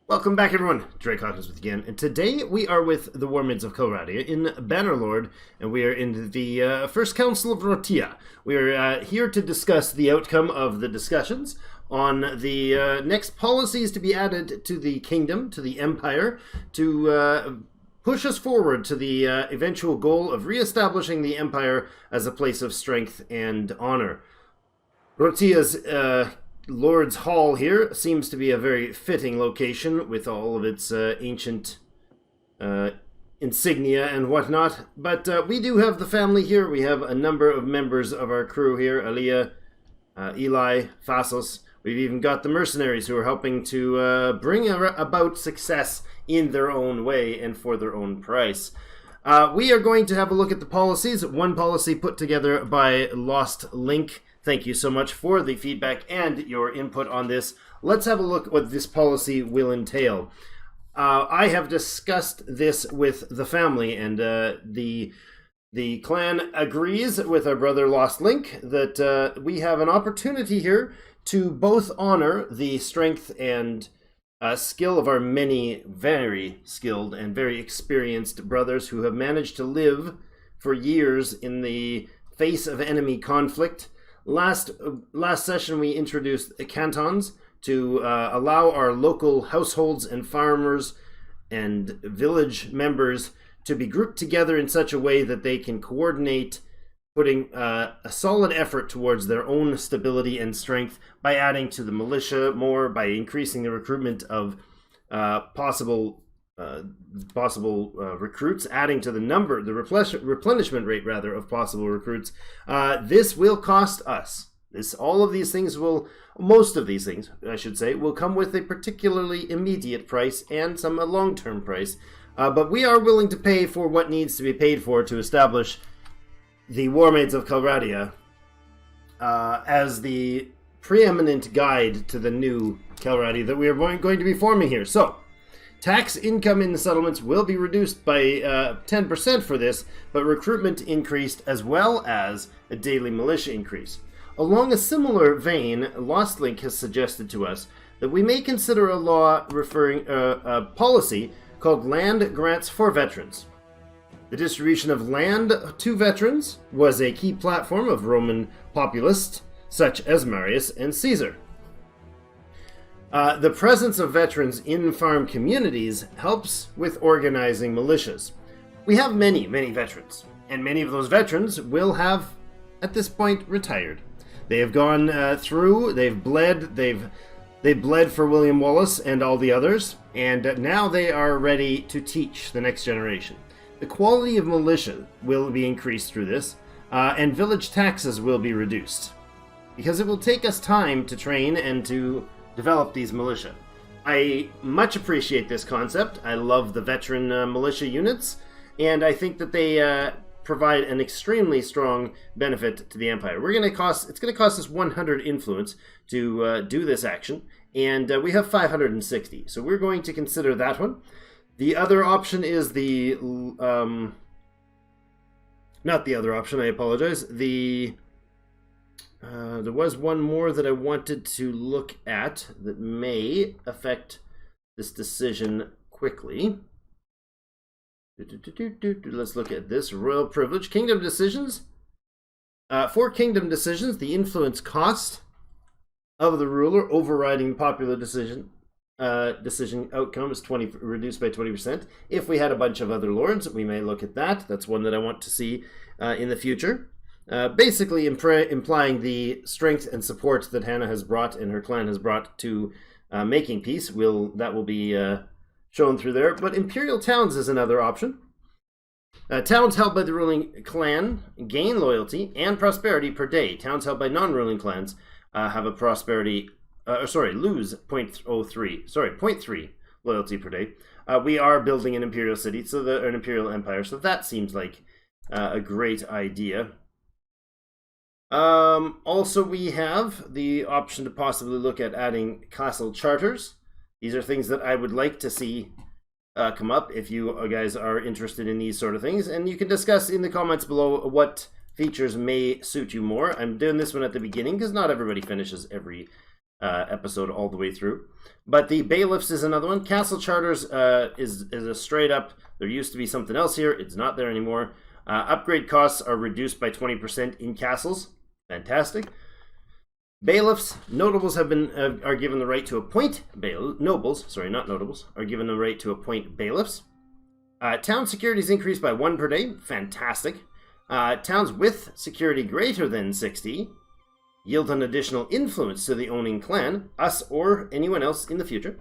Welcome back, everyone. Drake Hawkins with again, and today we are with the Warmaids of Calradia in Bannerlord, and we are in the First Council of Rhotae. We are here to discuss the outcome of the discussions on the next policies to be added to the kingdom, to the empire, to push us forward to the eventual goal of re-establishing the empire as a place of strength and honor. Rhotae's Lord's Hall here seems to be a very fitting location with all of its ancient insignia and whatnot. But we do have the family here. We have a number of members of our crew here. Aliyah, Eli, Fasos. We've even got the mercenaries who are helping to bring about success in their own way and for their own price. We are going to have a look at the policies. One policy put together by Lost Link. Thank you so much for the feedback and your input on this. Let's have a look at what this policy will entail. I have discussed this with the family, and the clan agrees with our brother Lost Link that we have an opportunity here to both honor the strength and skill of our many very skilled and very experienced brothers who have managed to live for years in the face of enemy conflict. Last session we introduced cantons to allow our local households and farmers and village members to be grouped together in such a way that they can coordinate putting a solid effort towards their own stability and strength by adding to the militia more, by increasing the recruitment of possible recruits, adding to the number, the replenishment rate rather of possible recruits. This will cost us. Most of these things, I should say, will come with a particularly immediate price and some a long-term price. But we are willing to pay for what needs to be paid for to establish the Warmaids of Calradia as the preeminent guide to the new Calradia that we are going to be forming here. So, tax income in the settlements will be reduced by 10% for this, but recruitment increased as well as a daily militia increase. Along a similar vein, Lost Link has suggested to us that we may consider a law referring a policy called Land Grants for Veterans. The distribution of land to veterans was a key platform of Roman populists such as Marius and Caesar. The presence of veterans in farm communities helps with organizing militias. We have many veterans, and many of those veterans will have, at this point, retired. They have gone through, they've bled, they bled for William Wallace and all the others, and now they are ready to teach the next generation. The quality of militia will be increased through this, and village taxes will be reduced, because it will take us time to train and to develop these militia. I much appreciate this concept. I love the veteran militia units, and I think that they provide an extremely strong benefit to the Empire. It's going to cost us 100 influence to do this action, and we have 560, so we're going to consider that one. The other option is the not the other option, I apologize. There was one more that I wanted to look at that may affect this decision quickly. Let's look at this. Royal privilege. Kingdom decisions. For kingdom decisions, the influence cost of the ruler overriding the popular decision outcome is reduced by 20%. If we had a bunch of other lords, we may look at that. That's one that I want to see in the future. Basically implying the strength and support that Hannah has brought and her clan has brought to making peace. That will be shown through there. But imperial towns is another option. Towns held by the ruling clan gain loyalty and prosperity per day. Towns held by non-ruling clans have a prosperity, lose 0.3 loyalty per day. We are building an imperial city, an imperial empire, so that seems like a great idea. Also, we have the option to possibly look at adding castle charters. These are things that I would like to see come up if you guys are interested in these sort of things. And you can discuss in the comments below what features may suit you more. I'm doing this one at the beginning because not everybody finishes every episode all the way through. But the bailiffs is another one. Castle charters is a straight up. There used to be something else here. It's not there anymore. Upgrade costs are reduced by 20% in castles. Fantastic. Bailiffs, notables are given the right to appoint nobles. Sorry, not notables are given the right to appoint bailiffs. Town security is increased by 1 per day. Fantastic. Towns with security greater than 60 yield an additional influence to the owning clan, us or anyone else in the future.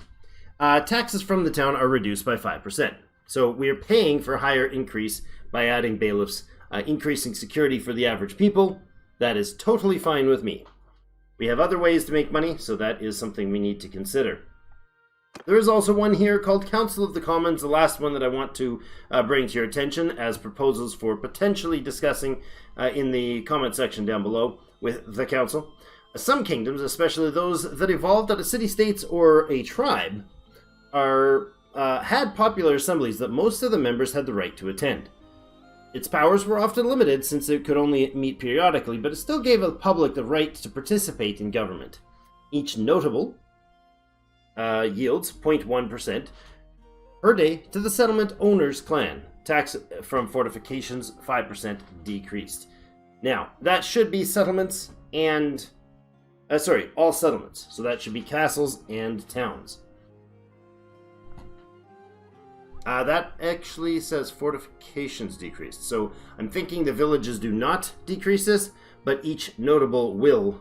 Taxes from the town are reduced by 5%. So we are paying for a higher increase by adding bailiffs, increasing security for the average people. That is totally fine with me. We have other ways to make money, so that is something we need to consider. There is also one here called Council of the Commons, the last one that I want to bring to your attention as proposals for potentially discussing in the comment section down below with the council. Some kingdoms, especially those that evolved out of city-states or a tribe, had popular assemblies that most of the members had the right to attend. Its powers were often limited since it could only meet periodically, but it still gave the public the right to participate in government. Each notable yields 0.1% per day to the settlement owner's clan. Tax from fortifications, 5% decreased. Now, that should be settlements and... all settlements. So that should be castles and towns. That actually says fortifications decreased. So I'm thinking the villages do not decrease this, but each notable will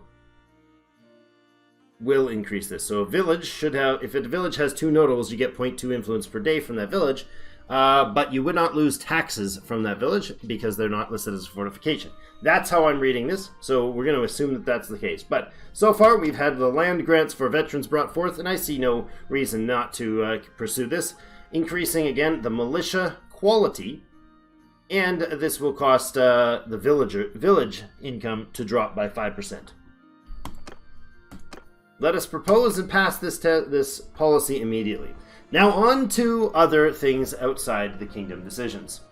increase this. So a village should have, if a village has 2 notables, you get 0.2 influence per day from that village, but you would not lose taxes from that village because they're not listed as a fortification. That's how I'm reading this, so we're going to assume that that's the case. But so far, we've had the land grants for veterans brought forth, and I see no reason not to pursue this. Increasing, again, the militia quality, and this will cost the village income to drop by 5%. Let us propose and pass this policy immediately. Now on to other things outside the kingdom decisions.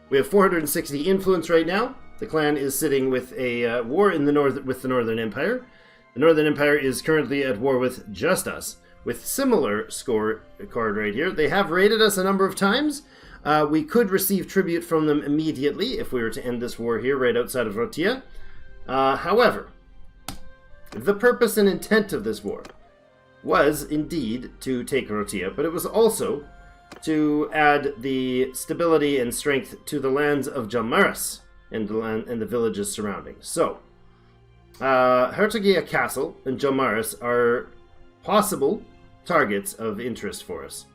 We have 460 influence right now. The clan is sitting with a war in the with the Northern Empire. The Northern Empire is currently at war with just us, with similar score card right here. They have raided us a number of times. We could receive tribute from them immediately if we were to end this war here right outside of Rhotae. However, the purpose and intent of this war was indeed to take Rhotae, but it was also to add the stability and strength to the lands of Jalmaris and the villages surrounding. So, Hertogia Castle and Jalmaris are possible targets of interest for us.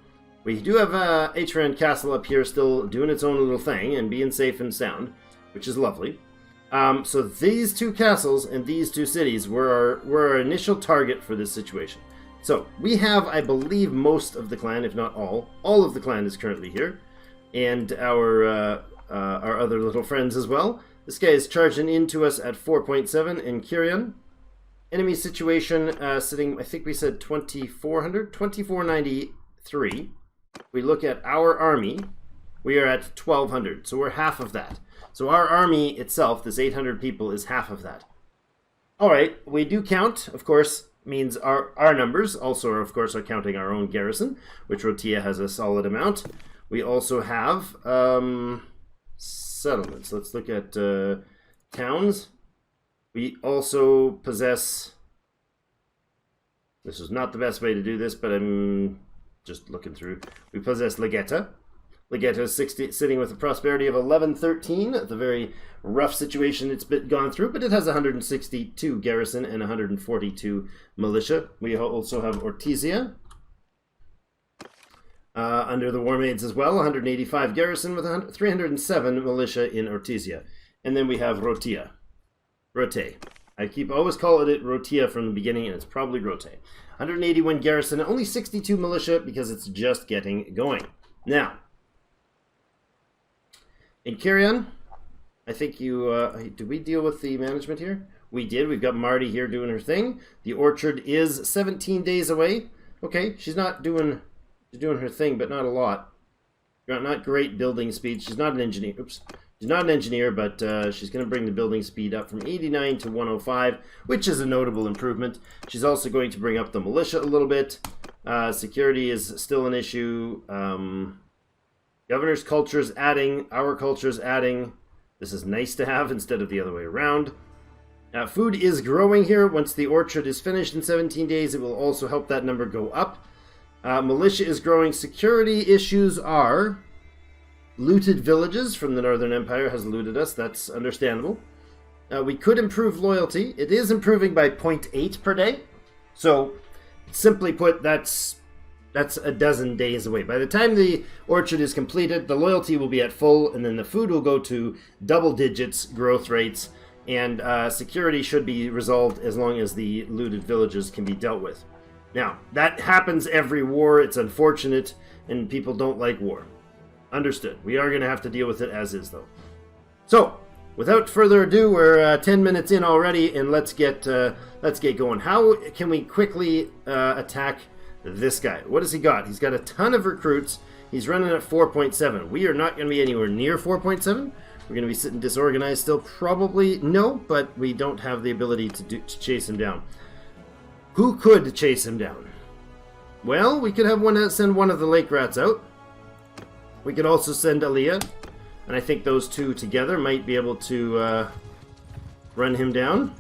We do have Atran Castle up here still doing its own little thing and being safe and sound, which is lovely. So these 2 castles and these 2 cities were our initial target for this situation. So we have, I believe, most of the clan, if not all. All of the clan is currently here, and our other little friends as well. This guy is charging into us at 4.7 in Calradian. Enemy situation sitting, I think we said 2,400, 2,493. We look at our army, we are at 1,200, so we're half of that. So our army itself, this 800 people, is half of that. Alright, we do count, of course, means our numbers also are, of course, are counting our own garrison, which Rhotae has a solid amount. We also have settlements. Let's look at towns. We also possess... This is not the best way to do this, but I'm just looking through. We possess Legetta. Legetta is sitting with a prosperity of 1113. It's a very rough situation it's gone through, but it has 162 garrison and 142 militia. We also have Ortizia under the Warmaids as well, 185 garrison with 307 militia in Ortizia. And then we have Rhotae. I always call it Rhotae from the beginning, and it's probably Rhotae. 181 garrison, only 62 militia because it's just getting going. Now, in Calradian, I think did we deal with the management here? We did. We've got Marty here doing her thing. The orchard is 17 days away. Okay, she's doing her thing, but not a lot. not great building speed. She's not an engineer. Oops. She's not an engineer, but she's going to bring the building speed up from 89 to 105, which is a notable improvement. She's also going to bring up the militia a little bit. Security is still an issue. Governor's culture's adding. Our culture's adding. This is nice to have instead of the other way around. Food is growing here. Once the orchard is finished in 17 days, it will also help that number go up. Militia is growing. Security issues are... looted villages from the Northern Empire has looted us. That's understandable. We could improve loyalty. It is improving by 0.8 per day. So, simply put, that's a dozen days away. By the time the orchard is completed, the loyalty will be at full, and then the food will go to double digits growth rates, and security should be resolved as long as the looted villages can be dealt with. Now, that happens every war. It's unfortunate, and people don't like war. Understood. We are going to have to deal with it as is, though. So, without further ado, we're 10 minutes in already, and let's get going. How can we quickly attack this guy? What has he got? He's got a ton of recruits. He's running at 4.7. We are not going to be anywhere near 4.7. We're going to be sitting disorganized still. Probably no, but we don't have the ability to chase him down. Who could chase him down? Well, we could have send one of the lake rats out. We could also send Aaliyah, and I think those two together might be able to run him down.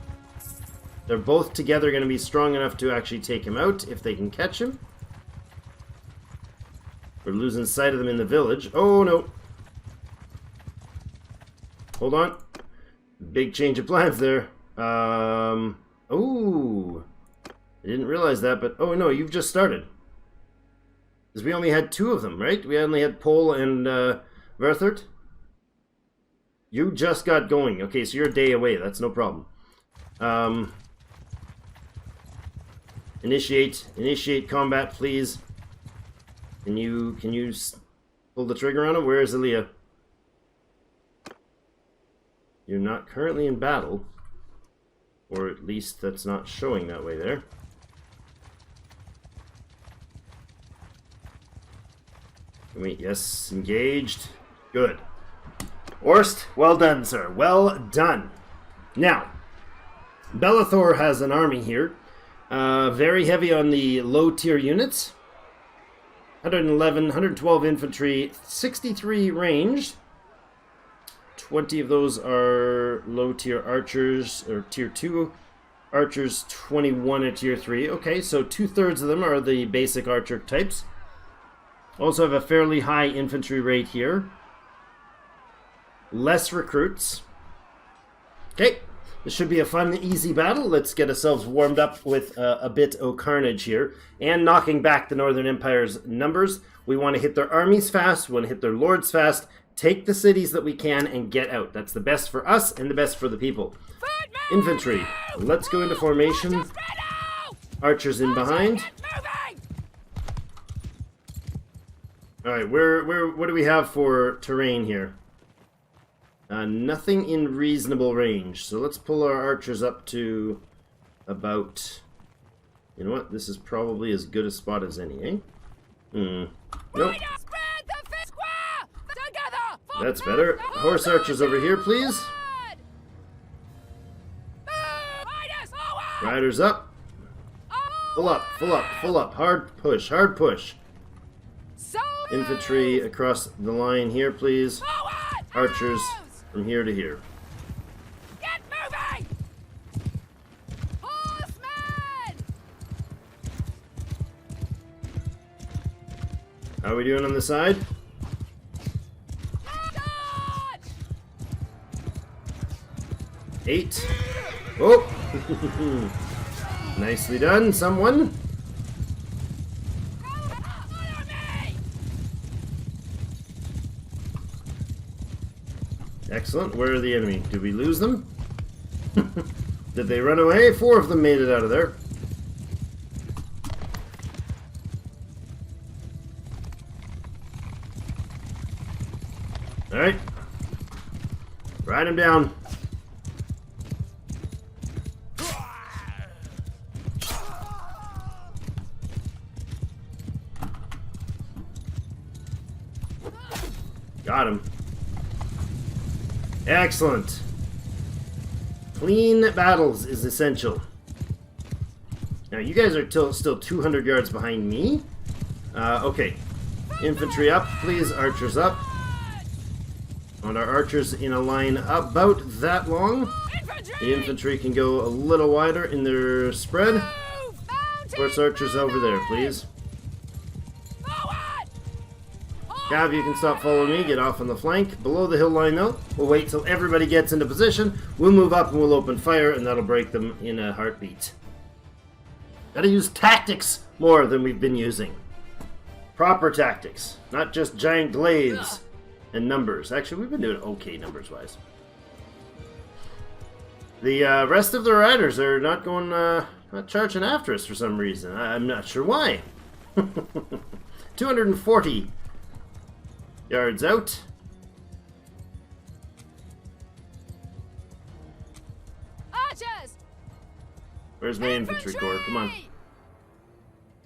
They're both together going to be strong enough to actually take him out if they can catch him. We're losing sight of them in the village. Oh, no. Hold on. Big change of plans there. Oh. I didn't realize that, but... oh, no, you've just started. Because we only had two of them, right? We only had Pol and Verthert. You just got going. Okay, so you're a day away. That's no problem. Initiate combat, please. Can you pull the trigger on him? Where is Aaliyah? You're not currently in battle. Or at least that's not showing that way there. Wait, yes, engaged. Good. Orst, well done, sir. Well done. Now, Bellathor has an army here. Very heavy on the low-tier units. 111, 112 infantry, 63 ranged. 20 of those are low-tier archers, or tier 2 archers, 21 are tier 3. Okay, so 2/3 of them are the basic archer types. Also have a fairly high infantry rate here. Less recruits. Okay, this should be a fun, easy battle. Let's get ourselves warmed up with a bit of carnage here. And knocking back the Northern Empire's numbers. We want to hit their armies fast. We want to hit their lords fast. Take the cities that we can and get out. That's the best for us and the best for the people. Infantry. Let's go into formation. Archers in behind. Alright, what do we have for terrain here? Nothing in reasonable range. So let's pull our archers up to about... you know what? This is probably as good a spot as any, eh? Nope. That's better. Horse archers over here, please. Riders up. Full up, full up, full up. Hard push, hard push. Infantry across the line here, please. Archers from here to here. Get moving! Horsemen! How are we doing on the side? Charge! 8. Oh! Nicely done, someone. Excellent. Where are the enemy? Did we lose them? Did they run away? 4 of them made it out of there. Alright. Ride him down. Got him. Excellent. Clean battles is essential. Now, you guys are still 200 yards behind me. Okay. Infantry up, please. Archers up. Want our archers in a line about that long. The infantry can go a little wider in their spread. Horse archers over there, please. Cav, you can stop following me. Get off on the flank. Below the hill line, though. We'll wait till everybody gets into position. We'll move up and we'll open fire, and that'll break them in a heartbeat. Gotta use tactics more than we've been using. Proper tactics. Not just giant glaives and numbers. Actually, we've been doing okay numbers-wise. The rest of the riders are not going, not charging after us for some reason. I'm not sure why. 240 yards out. Archers! Where's my infantry corps? Come on.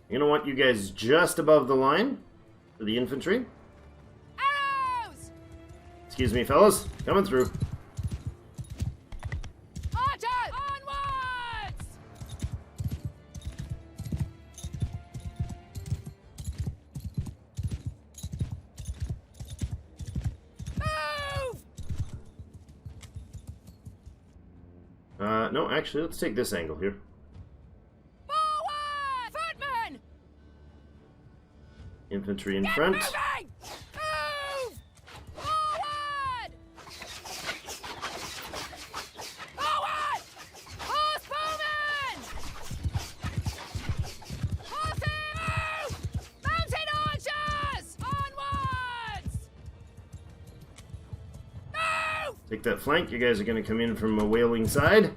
You don't want you guys just above the line for the infantry. Arrows! Excuse me, fellas. Coming through. Archers! Onwards! Move! No, actually, let's take this angle here. Forward! Footmen! Infantry in Get front. moving! Move! Forward! Forward! Horsewoman! Horses! Move! Mounted archers! Onwards! Move! Take that flank. You guys are going to come in from a whaling side.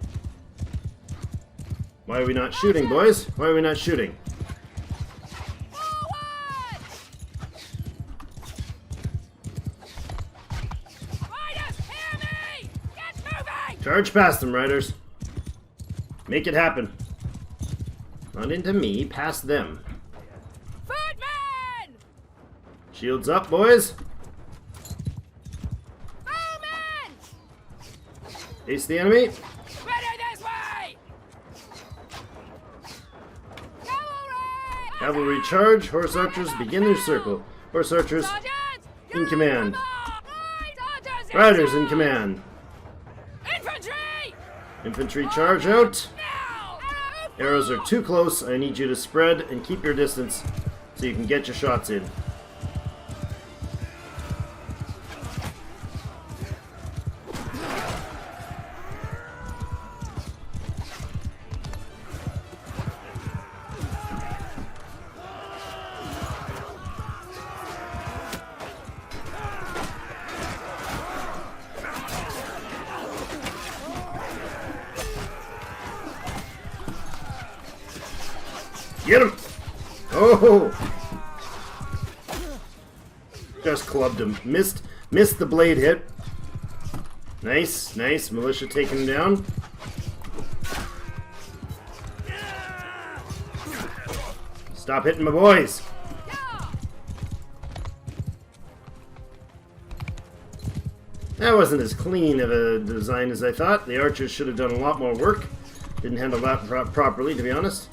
Why are we not shooting, boys? Why are we not shooting? Forward! Riders, hear me! Get moving! Charge past them, riders. Make it happen. Not into me, past them. Footmen! Shields up, boys. Bowmen! Face the enemy. Ready this way! Cavalry! Cavalry charge. Horse archers begin their circle. Horse archers Sergeant! in command. Right, Riders in command. Infantry! Infantry charge out. Now! Arrows are too close. I need you to spread and keep your distance so you can get your shots in. Get him! Oh! Just clubbed him. Missed the blade hit. Nice, nice. Militia taking him down. Stop hitting my boys. That wasn't as clean of a design as I thought. The archers should have done a lot more work. Didn't handle that properly, to be honest.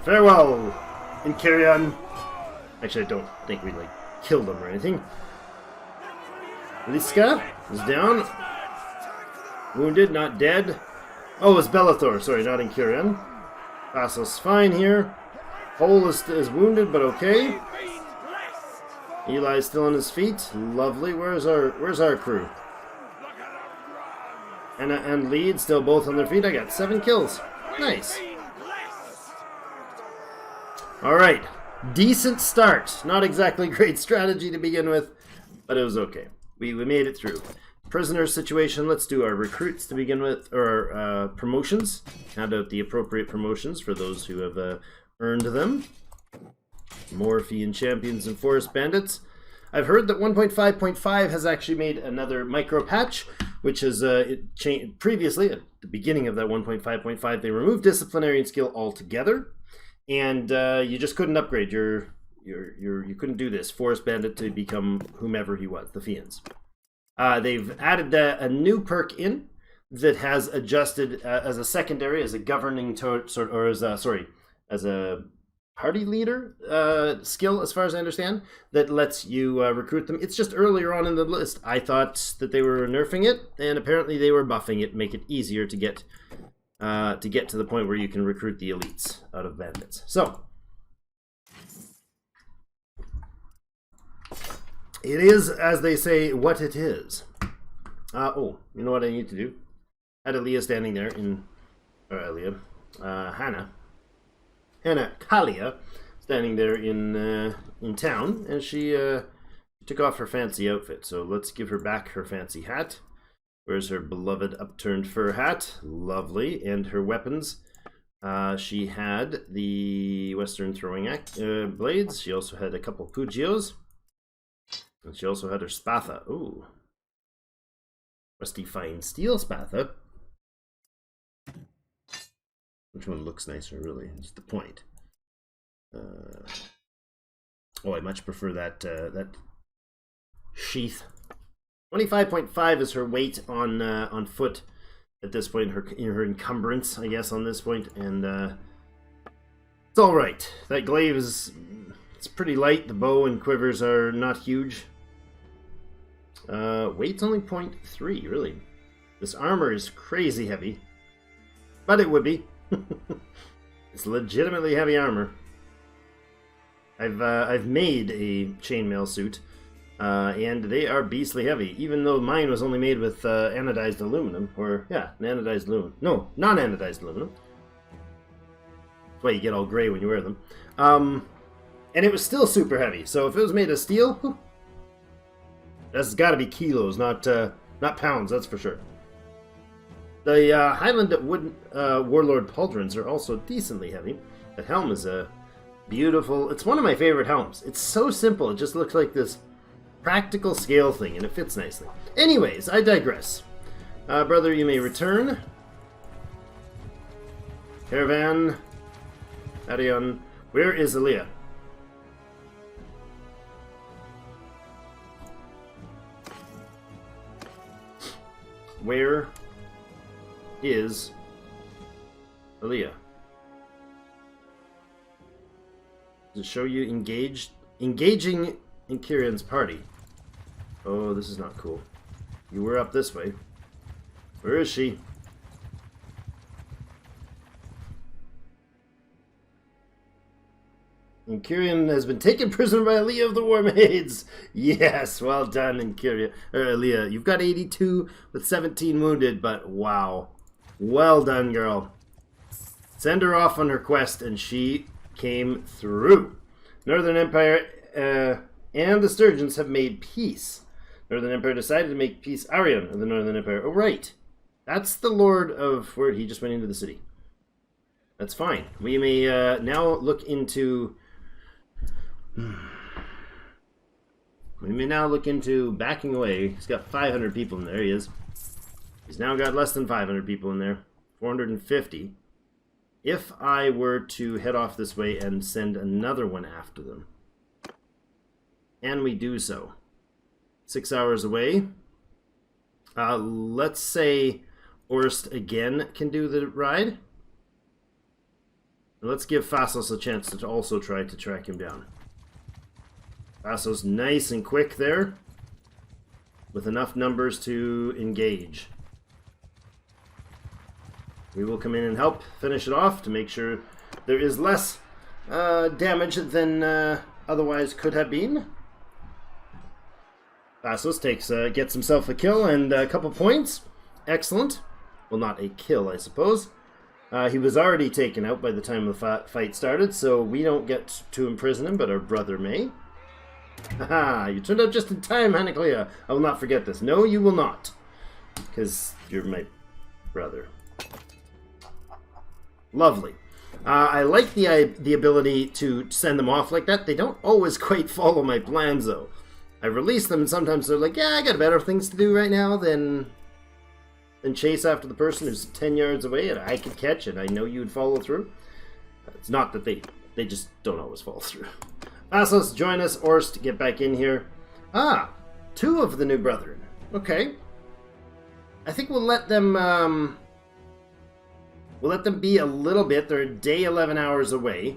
Farewell, Calradian. Actually, I don't think we killed him or anything. Liska is down. Wounded, not dead. Oh, it's Bellathor. Sorry, not in Calradian. Vassal's fine here. Hole is wounded, but okay. Eli's still on his feet. Lovely. Where's our crew? Anna and Lead still both on their feet. I got 7 kills. Nice. Alright, decent start. Not exactly great strategy to begin with, but it was okay. We made it through. Prisoner situation, let's do our recruits to begin with, or our promotions. Hand out the appropriate promotions for those who have earned them. Morphe and Champions and Forest Bandits. I've heard that 1.5.5 has actually made another micro patch, which is previously at the beginning of that 1.5.5 they removed disciplinary and skill altogether, and you just couldn't upgrade you couldn't do this Forest Bandit to become whomever he was, the Fiends. They've added a new perk in that has adjusted as a secondary, as a governing or as a party leader skill, as far as I understand, that lets you recruit them. It's just earlier on in the list. I thought that they were nerfing it, and apparently they were buffing it, make it easier to get to the point where you can recruit the elites out of bandits. So it is, as they say, what it is. Oh, you know what I need to do? I had Aaliyah standing there Hannah Kalia standing there in town, and she took off her fancy outfit. So let's give her back her fancy hat. Where's her beloved upturned fur hat? Lovely. And her weapons. She had the Western throwing blades. She also had a couple Pugios. And she also had her Spatha. Ooh. Rusty fine steel Spatha. Which one looks nicer, really? That's the point. I much prefer that sheath. 25.5 is her weight on foot at this point. Her encumbrance, I guess, on this point, and it's all right. That glaive it's pretty light. The bow and quivers are not huge. Weight's only 0.3, really. This armor is crazy heavy, but it would be. It's legitimately heavy armor. I've made a chainmail suit, and they are beastly heavy. Even though mine was only made with anodized aluminum, anodized aluminum. No, non-anodized aluminum. That's why you get all gray when you wear them. And it was still super heavy. So if it was made of steel, that's got to be kilos, not pounds. That's for sure. The Highland Wood Warlord Pauldrons are also decently heavy. The helm is a beautiful... It's one of my favorite helms. It's so simple. It just looks like this practical scale thing, and it fits nicely. Anyways, I digress. Brother, you may return. Caravan. Adion. Where is Aaliyah? Where is Aaliyah? Does it show you engaging in Kieran's party? Oh, this is not cool. You were up this way. Where is she? And Kieran has been taken prisoner by Aaliyah of the Warmaids. Yes, well done, Aaliyah. You've got 82 with 17 wounded, but wow. Well done, girl. Send her off on her quest, and she came through. Northern Empire and the Sturgeons have made peace. Northern Empire decided to make peace. Arion of the Northern Empire. Oh, right. That's the Lord of... Where he just went into the city. That's fine. We may now look into... We may now look into backing away. He's got 500 people in there. He is. He's now got less than 500 people in there. 450. If I were to head off this way and send another one after them. And we do so. 6 hours away. Let's say Orst again can do the ride. Let's give Fassos a chance to also try to track him down. Fassos nice and quick there, with enough numbers to engage. We will come in and help finish it off to make sure there is less damage than otherwise could have been. Fassos gets himself a kill and a couple points. Excellent. Well, not a kill, I suppose. He was already taken out by the time the fight started, so we don't get to imprison him, but our brother may. Haha, you turned out just in time, Hanaclea. I will not forget this. No, you will not. Because you're my brother. Lovely. I like the ability to send them off like that. They don't always quite follow my plans, though. I release them, and sometimes they're like, yeah, I got better things to do right now than chase after the person who's 10 yards away and I could catch and I know you'd follow through. It's not that they just don't always follow through. Vassos, join us. Orst, get back in here. Ah, 2 of the new brethren. Okay. I think we'll let them be a little bit. They're a day 11 hours away.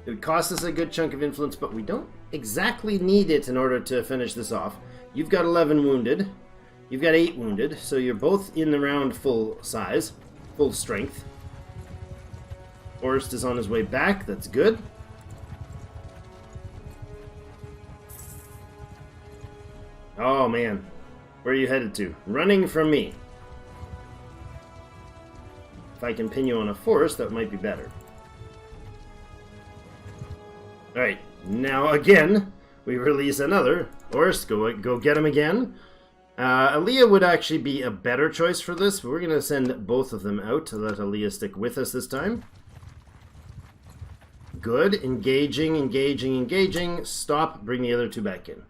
It would cost us a good chunk of influence, but we don't exactly need it in order to finish this off. You've got 11 wounded. You've got 8 wounded, so you're both in the round full size, full strength. Orst is on his way back. That's good. Oh, man. Where are you headed to? Running from me. If I can pin you on a forest, that might be better. Alright, now again, we release another. Orst, go get him again. Aaliyah would actually be a better choice for this, but we're going to send both of them out to let Aaliyah stick with us this time. Good. Engaging, engaging, engaging. Stop. Bring the other 2 back in.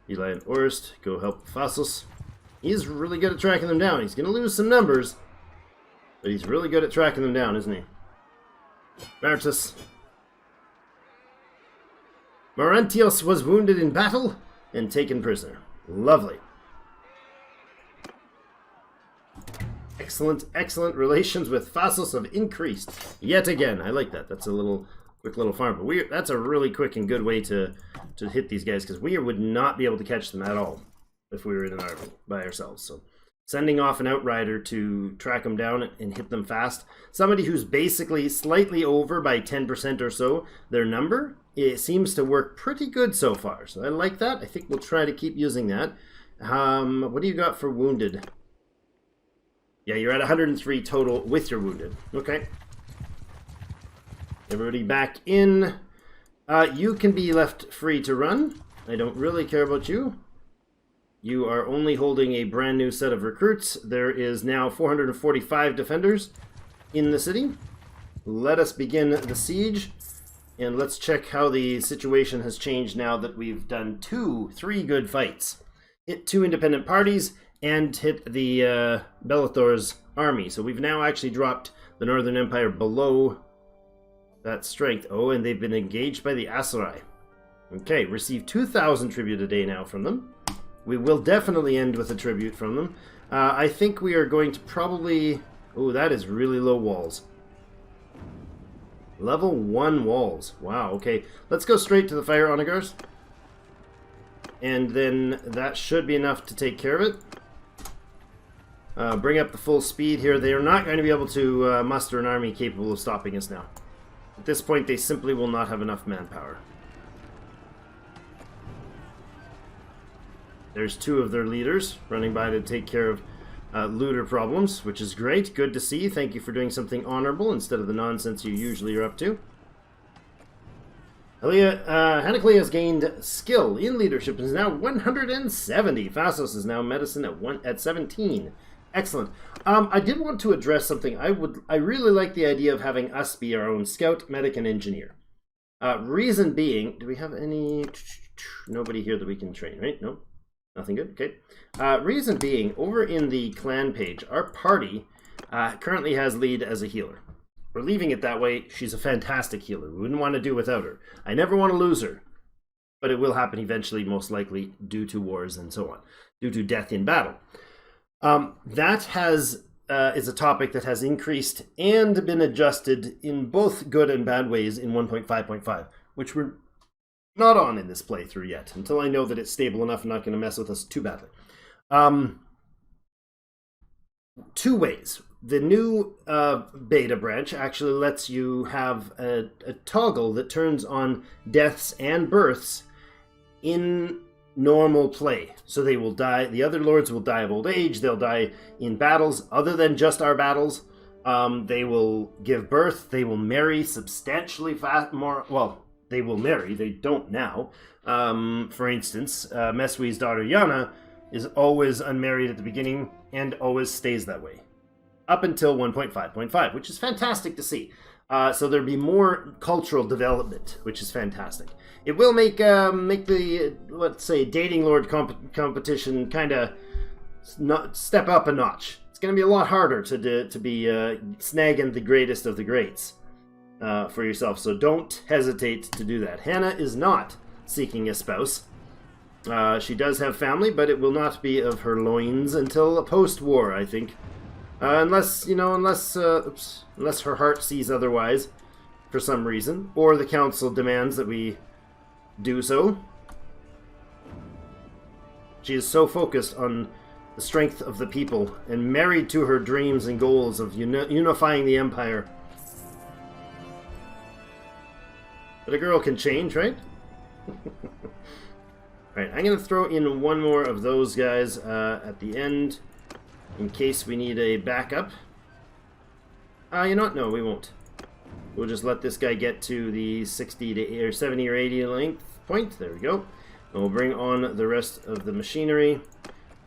Eli and Orst, go help Vassos. He's really good at tracking them down. He's going to lose some numbers, but he's really good at tracking them down, isn't he? Martus. Marantios was wounded in battle and taken prisoner. Lovely. Excellent, excellent relations with Vassos have increased yet again. I like that. That's a quick little farm. But that's a really quick and good way to hit these guys, because we would not be able to catch them at all if we were in an army by ourselves. So sending off an outrider to track them down and hit them fast. Somebody who's basically slightly over by 10% or so their number, it seems to work pretty good so far. So I like that. I think we'll try to keep using that. What do you got for wounded? Yeah, you're at 103 total with your wounded. Okay. Everybody back in. You can be left free to run. I don't really care about you. You are only holding a brand new set of recruits. There is now 445 defenders in the city. Let us begin the siege. And let's check how the situation has changed now that we've done 3 good fights. Hit 2 independent parties and hit the Bellathor's army. So we've now actually dropped the Northern Empire below that strength. Oh, and they've been engaged by the Asurai. Okay, receive 2,000 tribute a day now from them. We will definitely end with a tribute from them. I think we are going to probably... Oh, that is really low walls. Level 1 walls. Wow, okay. Let's go straight to the fire onagars. And then that should be enough to take care of it. Bring up the full speed here. They are not going to be able to muster an army capable of stopping us now. At this point, they simply will not have enough manpower. There's 2 of their leaders running by to take care of looter problems, which is great. Good to see. Thank you for doing something honorable instead of the nonsense you usually are up to. Hanaclea has gained skill in leadership and is now 170. Vassos is now medicine at 17. Excellent. I did want to address something. I really like the idea of having us be our own scout, medic, and engineer. Reason being, do we have any... Nobody here that we can train, right? No? Nothing good? Okay. Reason being, over in the clan page, our party currently has lead as a healer. We're leaving it that way. She's a fantastic healer. We wouldn't want to do without her. I never want to lose her. But it will happen eventually, most likely, due to wars and so on. Due to death in battle. That is a topic that has increased and been adjusted in both good and bad ways in 1.5.5, which we're not on in this playthrough yet, until I know that it's stable enough and not going to mess with us too badly. 2 ways. The new beta branch actually lets you have a toggle that turns on deaths and births in normal play. So they will die, the other lords will die of old age, they'll die in battles other than just our battles. They will give birth, they will marry substantially more, well, they will marry, they don't now. For instance, Meswi's daughter Yana is always unmarried at the beginning and always stays that way. Up until 1.5.5, which is fantastic to see. So there'll be more cultural development, which is fantastic. It will make the, let's say, dating lord competition kind of step up a notch. It's going to be a lot harder to be snagging the greatest of the greats for yourself. So don't hesitate to do that. Hannah is not seeking a spouse. She does have family, but it will not be of her loins until post-war, I think. Unless her heart sees otherwise for some reason, or the council demands that we do so. She is so focused on the strength of the people and married to her dreams and goals of unifying the empire. But a girl can change, right? Alright, I'm going to throw in one more of those guys at the end, in case we need a backup. You know what? No, we won't. We'll just let this guy get to the 60 to or 70 or 80 length point. There we go. And we'll bring on the rest of the machinery.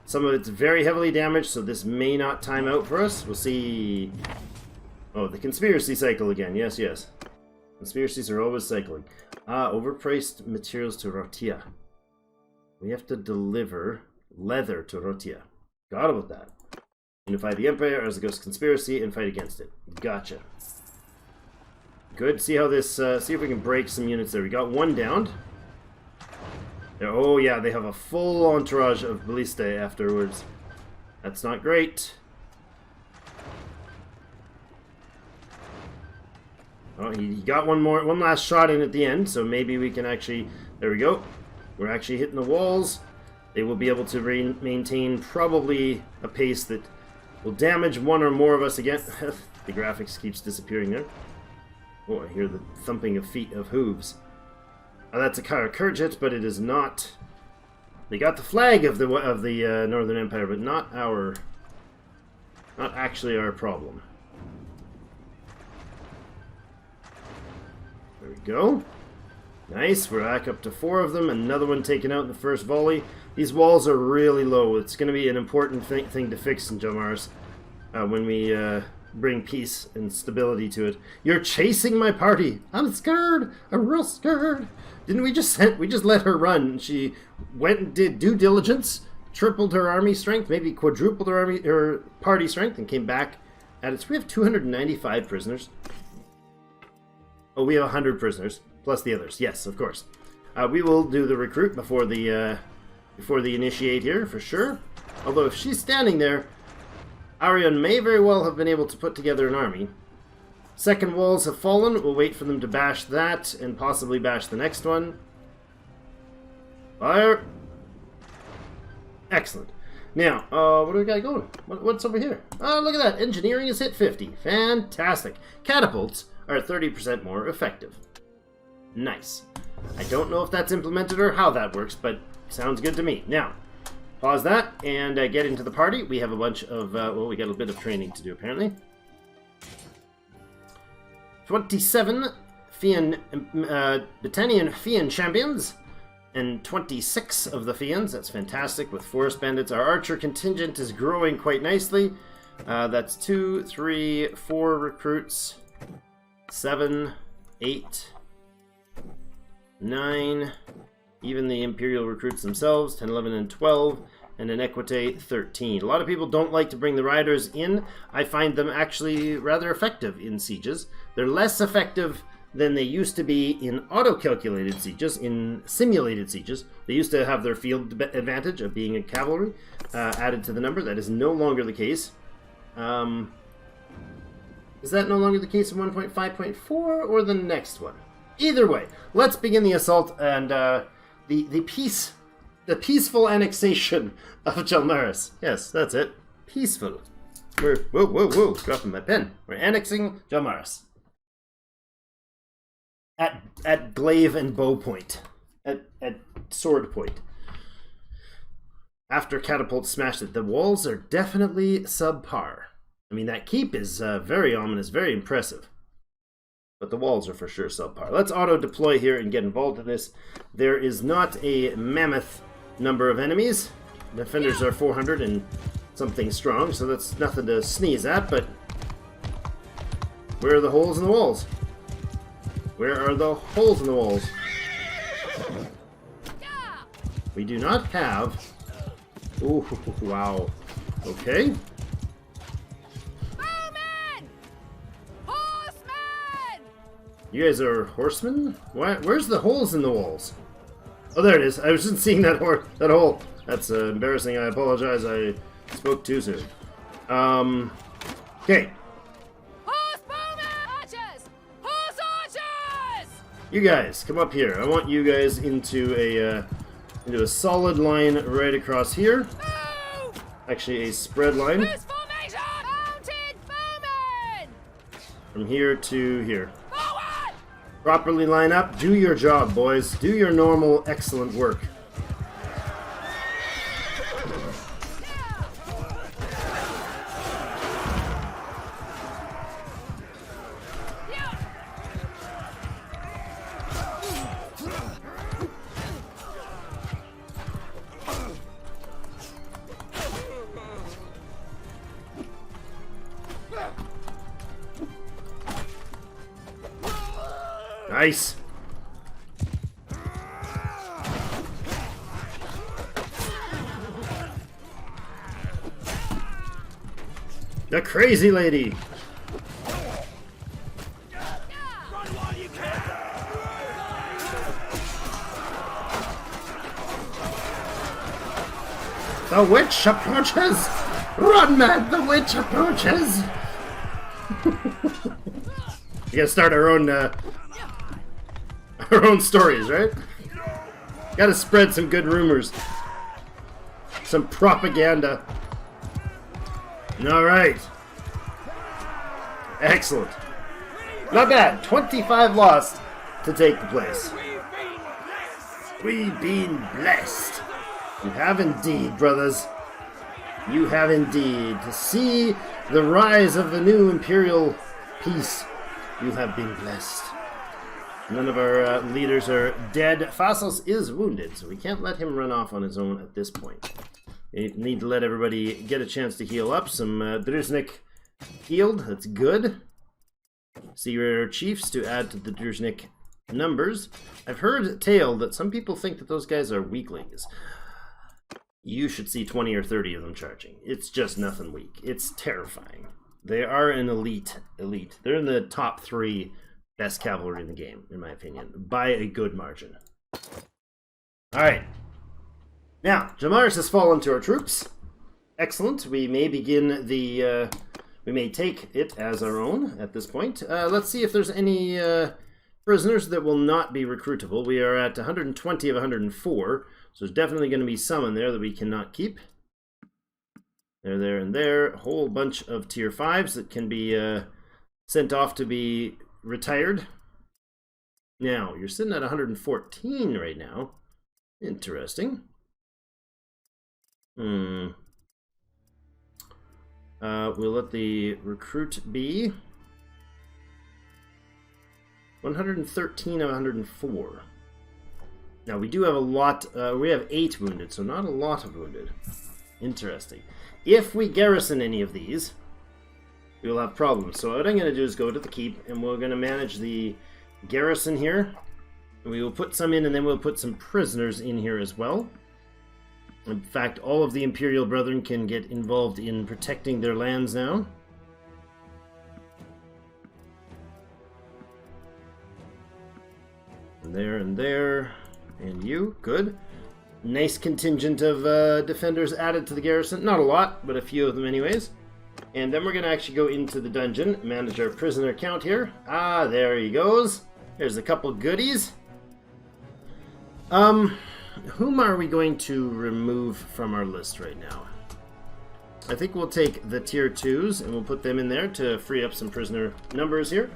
Some of it's very heavily damaged, so this may not time out for us. We'll see. Oh, the conspiracy cycle again. Yes, yes. Conspiracies are always cycling. Overpriced materials to Rhotae. We have to deliver leather to Rhotae. Forgot about that. Unify the Empire as a ghost conspiracy and fight against it. Gotcha. Good. See how this. See if we can break some units there. We got one downed. There, oh yeah, they have a full entourage of ballistae afterwards. That's not great. Oh, he got one last shot in at the end, so maybe we can actually. There we go. We're actually hitting the walls. They will be able to maintain probably a pace that will damage one or more of us again. The graphics keeps disappearing there. Oh, I hear the thumping of feet of hooves. That's a Calradian, but it is not. They got the flag of the Northern Empire, but not actually our problem. There we go. Nice. We're back up to 4 of them. Another one taken out in the first volley. These walls are really low. It's going to be an important thing to fix in Jalmaris when we bring peace and stability to it. You're chasing my party. I'm scared. I'm real scared. Didn't we just let her run? She went and did due diligence, tripled her army strength, maybe quadrupled her party strength, and came back at it. So we have 295 prisoners. Oh, we have 100 prisoners plus the others. Yes, of course. We will do the recruit before the initiate here for sure. Although if she's standing there, Arion may very well have been able to put together an army. Second walls have fallen. We'll wait for them to bash that and possibly bash the next one. Fire! Excellent. Now, what do we got going? What's over here? Oh, look at that. Engineering has hit 50. Fantastic. Catapults are 30% more effective. Nice. I don't know if that's implemented or how that works, but sounds good to me. Now, pause that and get into the party. We have a bunch of, well, we got a bit of training to do apparently. 27 Britannian Fian champions and 26 of the Fians. That's fantastic with forest bandits. Our archer contingent is growing quite nicely. That's 2, 3, 4 recruits, 7, 8, 9, even the Imperial recruits themselves, 10, 11, and 12, and an Equite 13. A lot of people don't like to bring the riders in. I find them actually rather effective in sieges. They're less effective than they used to be in auto-calculated sieges, in simulated sieges. They used to have their field advantage of being a cavalry added to the number. That is no longer the case. Is that no longer the case in 1.5.4 or the next one? Either way, let's begin the assault and the peaceful annexation of Jalmaris. Yes, that's it. Peaceful. Whoa, dropping my pen. We're annexing Jalmaris. At glaive and bow point. At sword point. After catapult smashed it, the walls are definitely subpar. I mean, that keep is very ominous, very impressive. But the walls are for sure subpar. Let's auto-deploy here and get involved in this. There is not a mammoth number of enemies. Defenders are 400 and something strong, so that's nothing to sneeze at, but Where are the holes in the walls? Where are the holes in the walls? We do not have... Ooh, wow. Okay. Bowmen! Horsemen! You guys are horsemen? Where's the holes in the walls? Oh, there it is. I was just seeing that hole. That's embarrassing. I apologize. I spoke too soon. Okay. Horse bowmen! Archers! Horse archers! You guys, come up here. I want you guys into a solid line right across here. Move! Actually, a spread line Loose formation! Mounted bowmen! from here to here. Forward! Properly line up. Do your job, boys. Do your normal, excellent work. Nice. The crazy lady. The witch approaches! Run, man! The witch approaches! You gotta start our own stories, right? Gotta spread some good rumors. Some propaganda. Alright. Excellent. Not bad. 25 lost to take the place. We've been blessed. You have indeed, brothers. You have indeed. To see the rise of the new imperial peace, you have been blessed. None of our leaders are dead. Fassos is wounded, so we can't let him run off on his own at this point. We need to let everybody get a chance to heal up. Some Druzhnik healed. That's good. See your chiefs to add to the Druzhnik numbers. I've heard tale that some people think that those guys are weaklings. You should see 20 or 30 of them charging. It's just nothing weak. It's terrifying. They are an elite. They're in the top 3 best cavalry in the game, in my opinion, by a good margin. Alright. Now, Jamaris has fallen to our troops. Excellent. We may begin the... we may take it as our own at this point. Let's see if there's any prisoners that will not be recruitable. We are at 120 of 104, so there's definitely going to be some in there that we cannot keep. There, and there. A whole bunch of tier 5s that can be sent off to be retired. Now, you're sitting at 114 right now. Interesting. We'll let the recruit be 113 of 104. Now, we do have a lot, we have 8 wounded, so not a lot of wounded. Interesting. If we garrison any of these, we will have problems. So what I'm going to do is go to the keep, and we're going to manage the garrison here. We will put some in, and then we'll put some prisoners in here as well. In fact, all of the Imperial Brethren can get involved in protecting their lands now. And there, and you, good. Nice contingent of defenders added to the garrison. Not a lot, but a few of them anyways. And then we're going to actually go into the dungeon, manage our prisoner count here. Ah, there he goes. There's a couple goodies. Whom are we going to remove from our list right now? I think we'll take the tier 2s and we'll put them in there to free up some prisoner numbers here.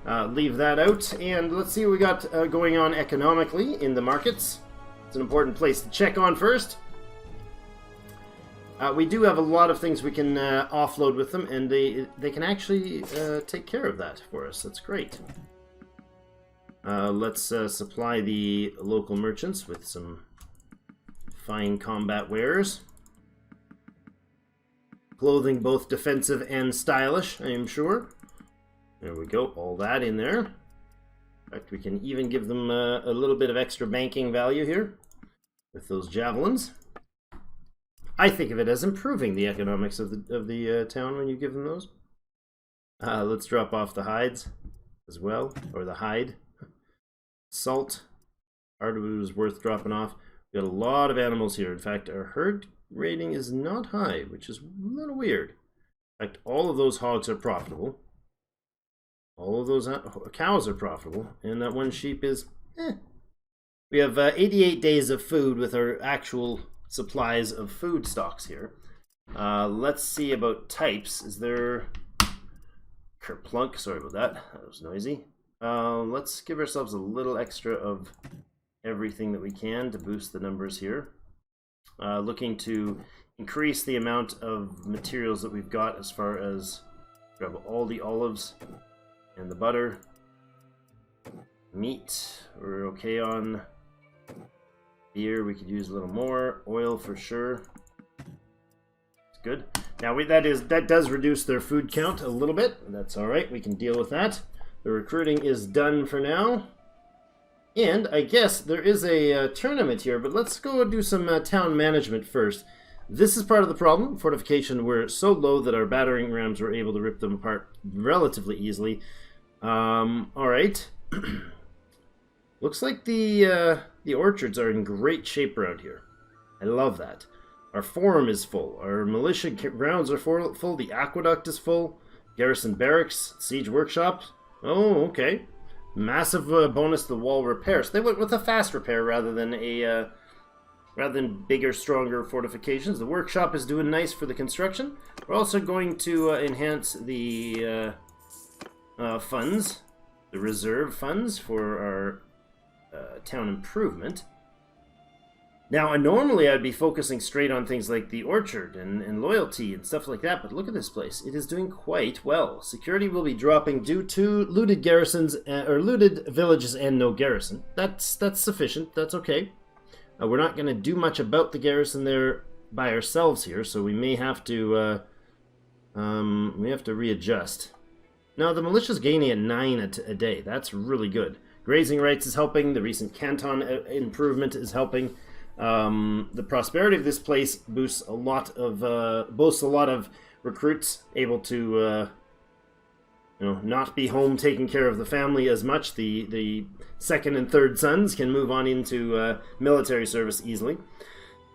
Leave that out, and let's see what we got going on economically in the markets. It's an important place to check on first. We do have a lot of things we can offload with them, and they can actually take care of that for us. That's great. Let's supply the local merchants with some fine combat wares. Clothing both defensive and stylish, I am sure. There we go, all that in there. In fact, we can even give them a little bit of extra banking value here with those javelins. I think of it as improving the economics of the town when you give them those. Let's drop off the hides as well, or the hide. Salt, hardwood is worth dropping off. We got a lot of animals here. In fact, our herd rating is not high, which is a little weird. In fact, all of those hogs are profitable. All of those cows are profitable, and that one sheep is, We have 88 days of food with our actual supplies of food stocks here. Let's see about types. Is there Kerplunk? Sorry about that. That was noisy. Let's give ourselves a little extra of everything that we can to boost the numbers here. Looking to increase the amount of materials that we've got as far as grab all the olives and the butter. Meat, we're okay on. Beer, we could use a little more. Oil for sure. It's good. Now that does reduce their food count a little bit. That's all right. We can deal with that. The recruiting is done for now. And I guess there is a tournament here, but let's go do some town management first. This is part of the problem. Fortification were so low that our battering rams were able to rip them apart relatively easily. All right. Looks like the orchards are in great shape around here. I love that. Our forum is full. Our militia grounds are full. The aqueduct is full. Garrison barracks, siege workshop. Oh, okay. Massive bonus to the wall repairs. So they went with a fast repair rather than bigger, stronger fortifications. The workshop is doing nice for the construction. We're also going to enhance the funds, the reserve funds for our town improvement. Now, normally I'd be focusing straight on things like the orchard and loyalty and stuff like that, but look at this place. It is doing quite well. Security will be dropping due to looted garrisons, or looted villages and no garrison. That's sufficient. That's okay. We're not going to do much about the garrison there by ourselves here, so we may have to readjust. Now, the militia's gaining at 9 a day. That's really good. Grazing rights is helping. The recent canton improvement is helping. The prosperity of this place boasts a lot of recruits able to not be home taking care of the family as much. The second and third sons can move on into military service easily.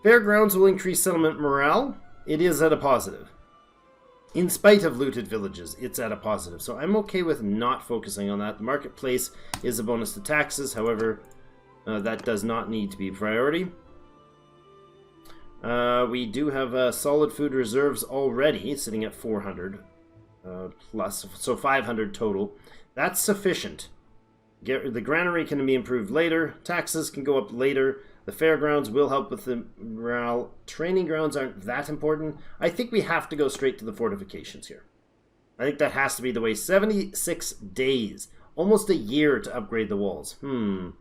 Fairgrounds will increase settlement morale. It is at a positive. In spite of looted villages, it's at a positive. So I'm okay with not focusing on that. The marketplace is a bonus to taxes. However, that does not need to be a priority. We do have solid food reserves already, sitting at 400 plus, so 500 total. That's sufficient. The granary can be improved later. Taxes can go up later. The fairgrounds will help with the morale. Training grounds aren't that important. I think we have to go straight to the fortifications here. I think that has to be the way. 76 days. Almost a year to upgrade the walls. The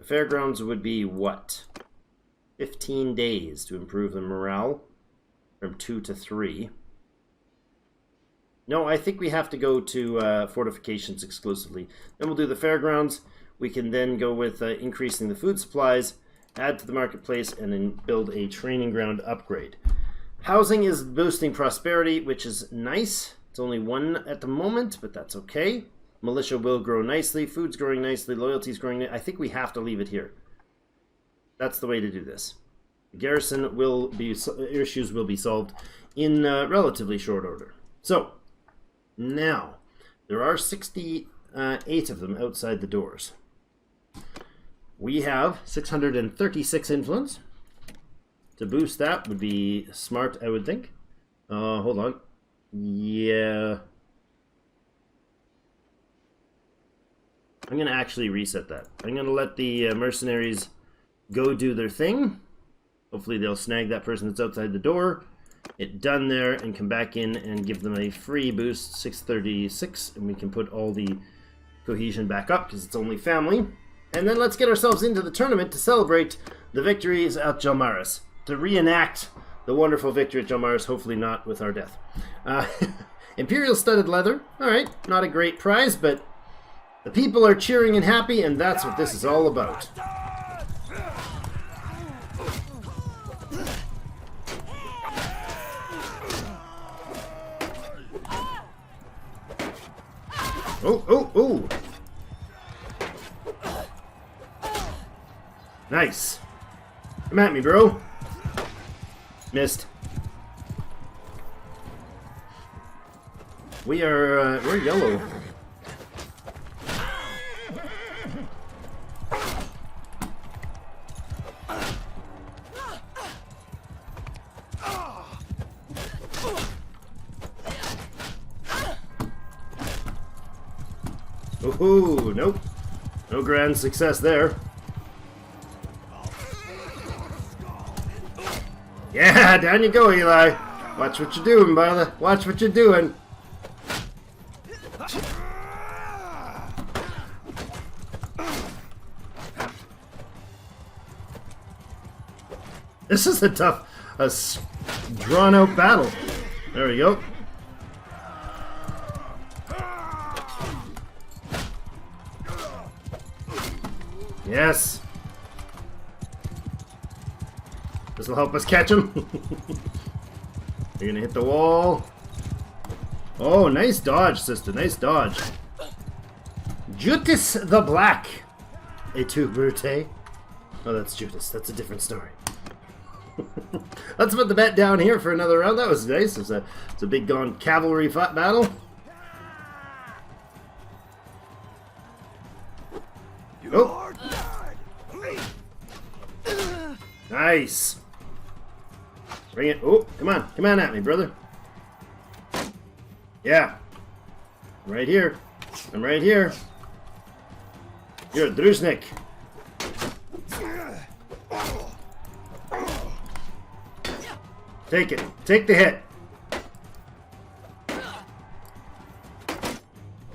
fairgrounds would be what? 15 days to improve the morale. From 2 to 3. No, I think we have to go to fortifications exclusively. Then we'll do the fairgrounds. We can then go with increasing the food supplies, add to the marketplace, and then build a training ground upgrade. Housing is boosting prosperity, which is nice. It's only 1 at the moment, but that's okay. Militia will grow nicely. Food's growing nicely. Loyalty's growing. I think we have to leave it here. That's the way to do this. The garrison issues will be solved in relatively short order. So, now, there are 68 of them outside the doors. We have 636 influence. To boost that would be smart, I would think. Hold on. Yeah. I'm going to actually reset that. I'm going to let the mercenaries go do their thing. Hopefully they'll snag that person that's outside the door. It done there and come back in and give them a free boost, 636. And we can put all the cohesion back up because it's only family. And then let's get ourselves into the tournament to celebrate the victories at Jalmaris. To reenact the wonderful victory at Jalmaris, hopefully not with our death. Imperial studded leather. Alright, not a great prize, but the people are cheering and happy, and that's what this is all about. Oh, oh, oh! Nice. Come at me, bro. Missed. We're yellow. Ooh, nope. No grand success there. Yeah, down you go, Eli. Watch what you're doing, brother. Watch what you're doing. This is a tough, drawn-out battle. There we go. Yes. This will help us catch him. You're gonna hit the wall. Oh, nice dodge, sister. Nice dodge. Judas the Black. Et tu, Rhotae? Oh, that's Judas. That's a different story. Let's put the bet down here for another round. That was nice. It's a big gone cavalry fight battle. Oh. Nice. Bring it. Oh, come on. Come on at me, brother. Yeah. I'm right here. I'm right here. You're a Druznik. Take it. Take the hit.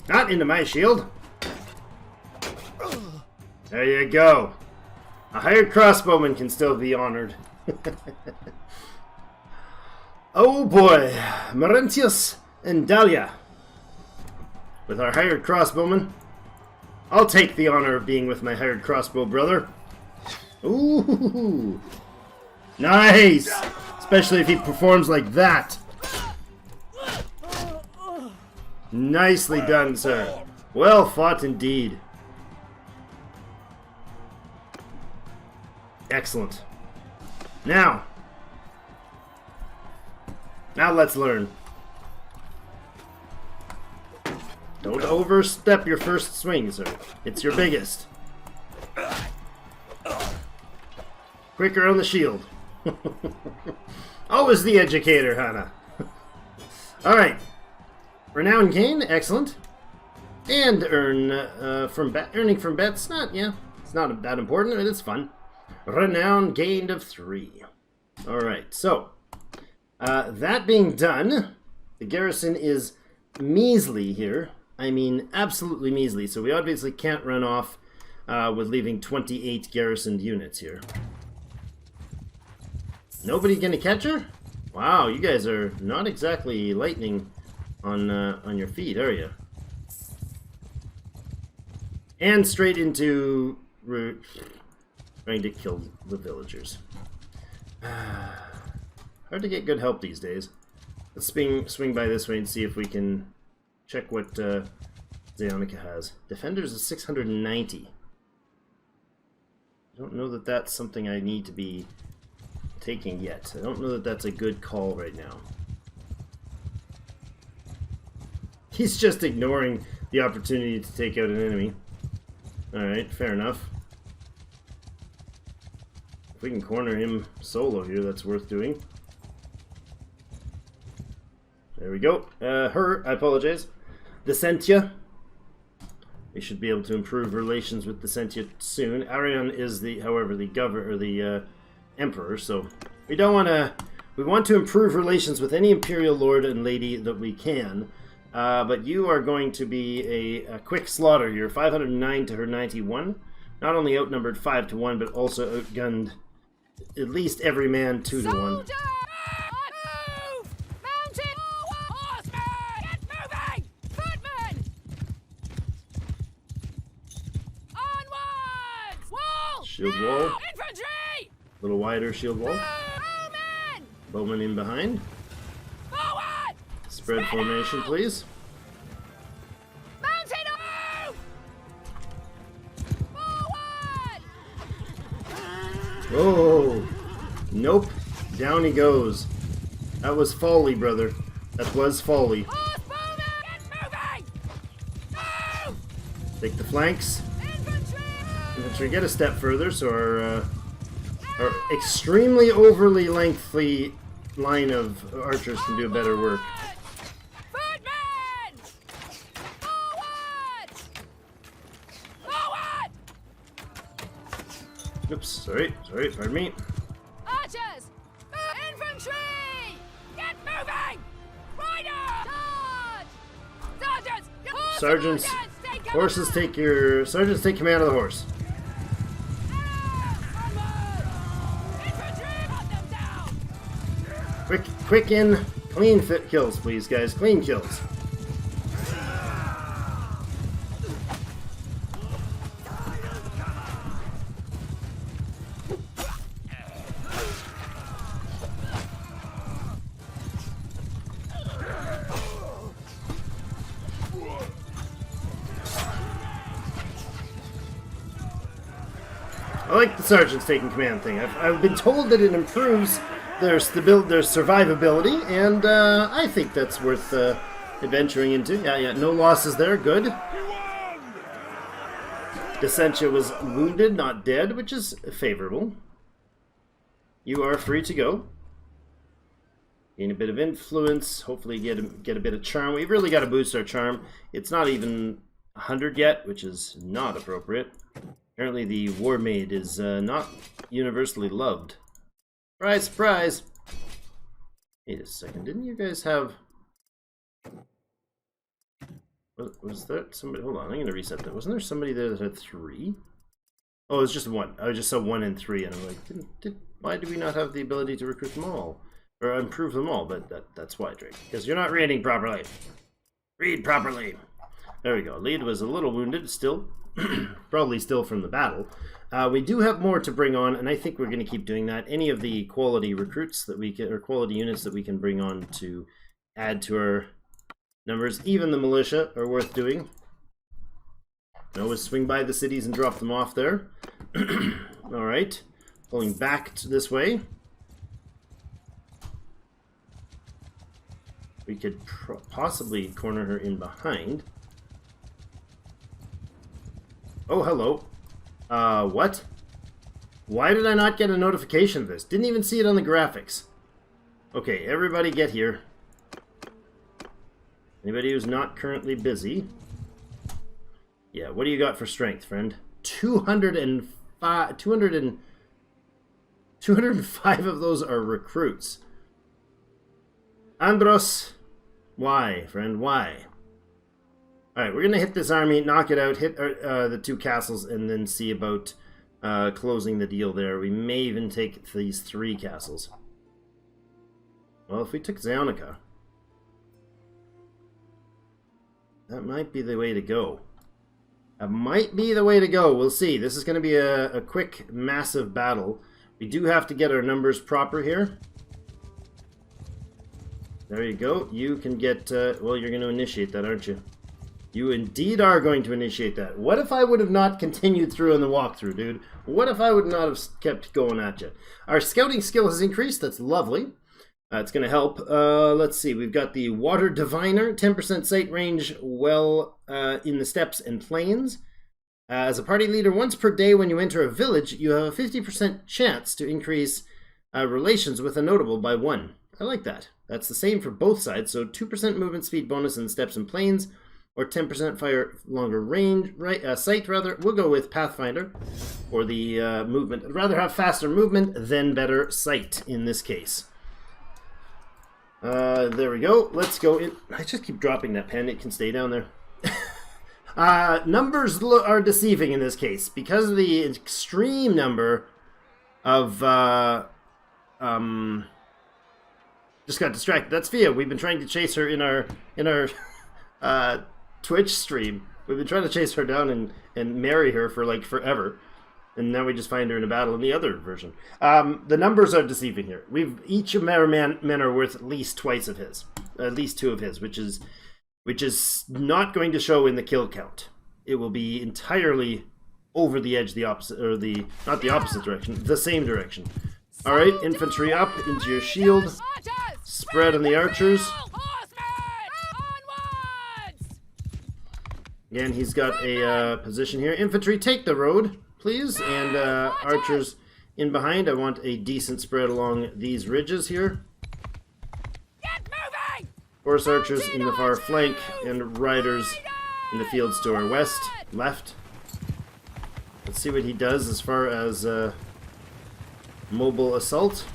Not into my shield. There you go. A hired crossbowman can still be honored. Oh boy. Marentius and Dahlia. With our hired crossbowman. I'll take the honor of being with my hired crossbow brother. Ooh. Nice. Especially if he performs like that. Nicely done, sir. Well fought indeed. Excellent. Now let's learn. Don't overstep your first swing, sir. It's your biggest. Quicker on the shield. Always the educator, Hannah. Alright. Renown gain, excellent. And earning from bets, it's not that important, but it's fun. Renown gained of 3. Alright, so that being done, the garrison is measly here. I mean, absolutely measly, so we obviously can't run off with leaving 28 garrisoned units here. Nobody gonna catch her? Wow, you guys are not exactly lightning on your feet, are you? And straight into trying to kill the villagers. Hard to get good help these days. Let's swing by this way and see if we can check what Zeonica has. Defenders is 690. I don't know that that's something I need to be taking yet. I don't know that that's a good call right now. He's just ignoring the opportunity to take out an enemy. Alright, fair enough. If we can corner him solo here, that's worth doing. There we go. I apologize. The Sentia. We should be able to improve relations with the Sentia soon. Arion is however, the Emperor, so we want to improve relations with any Imperial Lord and Lady that we can. But you are going to be a quick slaughter here. 509 to her 91. Not only outnumbered 5 to 1, but also outgunned at least every man 2 to 1. Soldier! Move! Mounted! Horsemen! Get Shield wall. Infantry! Little wider shield wall. Bowmen! Bowman in behind. Forward! Spread formation, please. Mountain move! Forward! Oh! Nope. Down he goes. That was folly, brother. That was folly. Horse bowmen! Get moving! Move! Take the flanks. Infantry! Infantry, get a step further so our extremely overly lengthy line of archers can do better work. Footmen! Forward! Forward! Oops, sorry, pardon me. Archers! Infantry! Get moving! Riders! Charge! Sergeants! Sergeants, sergeants take command of the horse. Infantry! Cut them down! Quick in, clean fit kills, please, guys. Clean kills. I like the sergeants taking command thing. I've been told that it improves their survivability, and I think that's worth adventuring into. Yeah, no losses there. Good. Descentia was wounded, not dead, which is favorable. You are free to go. Gain a bit of influence. Hopefully get a bit of charm. We've really got to boost our charm. It's not even 100 yet, which is not appropriate. Apparently the Warmaid is not universally loved. Surprise, surprise! Wait a second, didn't you guys have... Was that somebody... Hold on, I'm going to reset that. Wasn't there somebody there that had 3? Oh, it was just 1. I just saw 1 and 3, and I'm like, why do we not have the ability to recruit them all? Or improve them all? But that's why, Drake. Because you're not reading properly. Read properly! There we go. Lead was a little wounded, still. Probably still from the battle. We do have more to bring on, and I think we're going to keep doing that. Any of the quality recruits that we can, or quality units that we can bring on to add to our numbers, even the militia, are worth doing. Always swing by the cities and drop them off there. Alright, pulling back this way. We could possibly corner her in behind. Oh, hello. What? Why did I not get a notification of this? Didn't even see it on the graphics. Okay, everybody get here. Anybody who's not currently busy. Yeah, what do you got for strength, friend? 205 of those are recruits. Andros, why, friend, why? Alright, we're going to hit this army, knock it out, hit the 2 castles, and then see about closing the deal there. We may even take these 3 castles. Well, if we took Zaunica, that might be the way to go. That might be the way to go. We'll see. This is going to be a quick, massive battle. We do have to get our numbers proper here. There you go. You can get... well, you're going to initiate that, aren't you? You indeed are going to initiate that. What if I would have not continued through in the walkthrough, dude? What if I would not have kept going at you? Our scouting skill has increased. That's lovely. It's going to help. Let's see. We've got the Water Diviner. 10% sight range well in the steppes and plains. As a party leader, once per day when you enter a village, you have a 50% chance to increase relations with a notable by 1. I like that. That's the same for both sides. So 2% movement speed bonus in the steppes and plains. Or 10% fire longer range, sight rather. We'll go with Pathfinder for the movement. I'd rather have faster movement than better sight in this case. There we go. Let's go in. I just keep dropping that pen. It can stay down there. Numbers are deceiving in this case because of the extreme number of... just got distracted. That's Fia. We've been trying to chase her in our Twitch stream. We've been trying to chase her down and marry her for like forever. And now we just find her in a battle in the other version. The numbers are deceiving here. Each of our men are worth at least twice of his. At least 2 of his, which is not going to show in the kill count. It will be entirely over the edge, the opposite, or not the opposite direction, the same direction. Alright, infantry up into your shield. Spread on the archers. Again, he's got a position here. Infantry, take the road, please. And archers in behind. I want a decent spread along these ridges here. Horse archers in the far flank and riders in the fields to our west, left. Let's see what he does as far as mobile assault.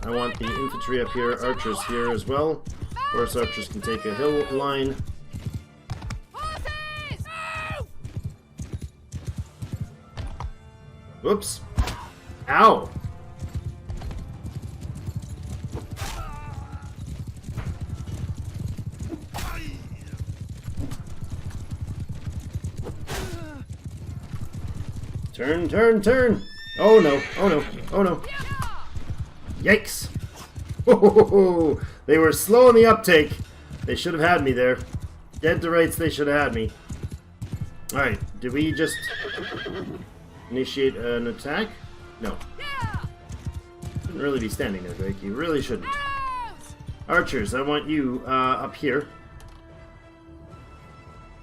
I want the infantry up here, archers here as well. Horse archers can take a hill line. Whoops. Ow! Turn, turn, turn! Oh no, oh no, oh no. Yikes! Oh, they were slow in the uptake. They should have had me there. Dead to rights, they should have had me. Alright, did we just initiate an attack? No. Shouldn't really be standing there, Drake. You really shouldn't. Archers, I want you up here.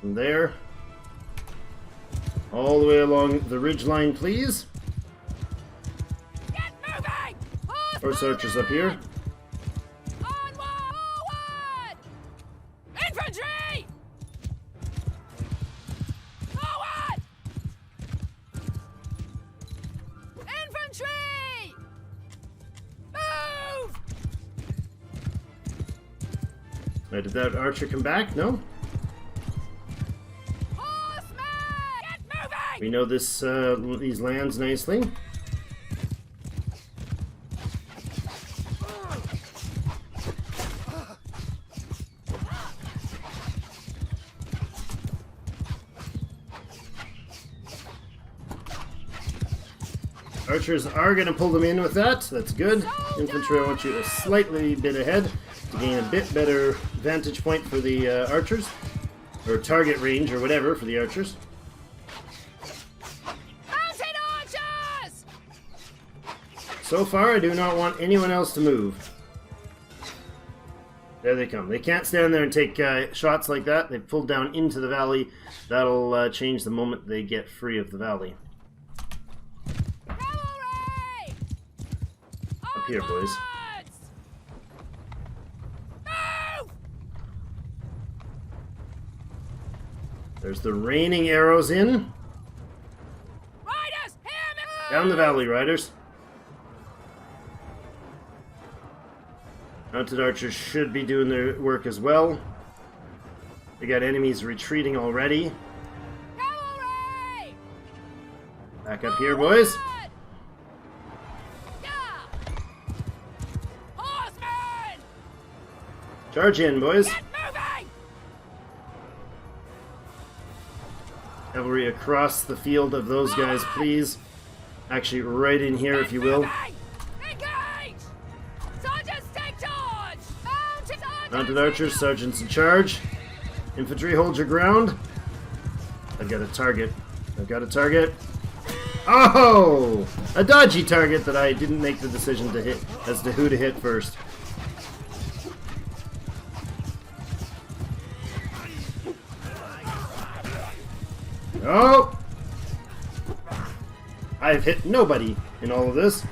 From there. All the way along the ridge line, please. Horse archers up here. Infantry! Forward! Infantry! Move! Right, did that archer come back? No? Horsemen! Get moving! We know this these lands nicely. Archers are going to pull them in with that. That's good. Infantry, I want you a slightly bit ahead to gain a bit better vantage point for the archers. Or target range, or whatever, for the archers. Mounted archers! So far, I do not want anyone else to move. There they come. They can't stand there and take shots like that. They've pulled down into the valley. That'll change the moment they get free of the valley. Up here, boys. Move! There's the raining arrows in. Riders, hear me! Down the valley, riders. Mounted archers should be doing their work as well. We got enemies retreating already. Cavalry! Back up here, boys. Horsemen! Charge in, boys. Get moving! Cavalry across the field of those guys, please. Actually, right in here, if you will. Engage! Sergeants, take charge! Mounted archers, sergeants in charge. Infantry, hold your ground. I've got a target. I've got a target. Oh! A dodgy target that I didn't make the decision to hit as to who to hit first. Oh! I've hit nobody in all of this.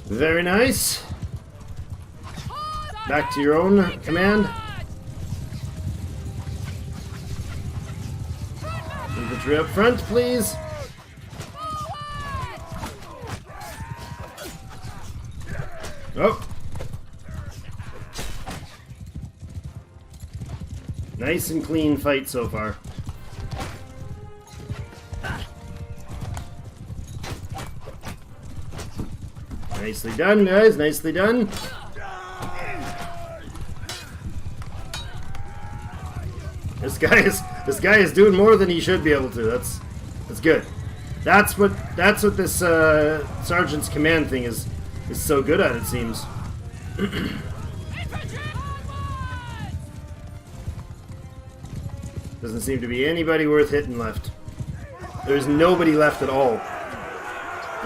Very nice. Back to your own command. Infantry up front, please. Oh. Nice and clean fight so far. Nicely done, guys. Nicely done. This guy is doing more than he should be able to. That's good. That's what this sergeant's command thing is so good at, it seems. Doesn't seem to be anybody worth hitting left. There's nobody left at all.